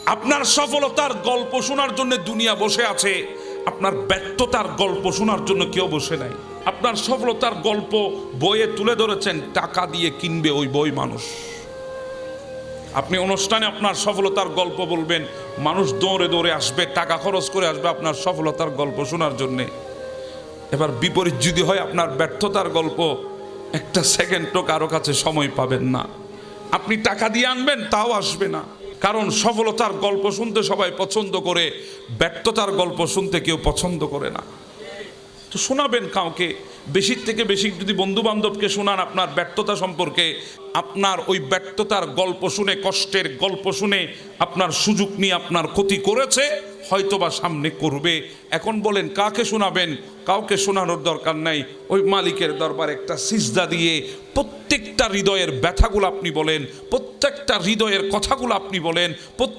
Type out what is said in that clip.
আপনার সফলতার গল্প শোনার জন্য দুনিয়া বসে আছে, আপনার ব্যর্থতার গল্প শোনার জন্য কেউ বসে নাই। আপনার সফলতার গল্প বইয়ে তুলে ধরেছেন, টাকা দিয়ে কিনবে ওই বই মানুষ। আপনি অনুষ্ঠানে আপনার সফলতার গল্প বলবেন, মানুষ দৌড়ে দৌড়ে আসবে, টাকা খরচ করে আসবে আপনার সফলতার গল্প শোনার জন্যে। এবার বিপরীত যদি হয়, আপনার ব্যর্থতার গল্প, একটা সেকেন্ডও কারো কাছে সময় পাবেন না। আপনি টাকা দিয়ে আনবেন, তাও আসবে না। কারণ সফলতার গল্প শুনতে সবাই পছন্দ করে, ব্যর্থতার গল্প শুনতে কেউ পছন্দ করে না। তো শোনাবেন কাউকে, বেশির থেকে বেশি যদি বন্ধু বান্ধবকে শোনান আপনার ব্যর্থতা সম্পর্কে, আপনার ওই ব্যর্থতার গল্প শুনে, কষ্টের গল্প শুনে আপনার সুযোগ নিয়ে আপনার ক্ষতি করেছে, হয়তোবা সামনে করবে। এখন বলেন কাকে শোনাবেন? কাউকে শোনানোর দরকার নাই। ওই মালিকের দরবারে একটা সিজদা দিয়ে প্রত্যেকটা হৃদয়ের ব্যথাগুলো আপনি বলেন, প্রত্যেকটা হৃদয়ের কথাগুলো আপনি বলেন, প্রত্যেক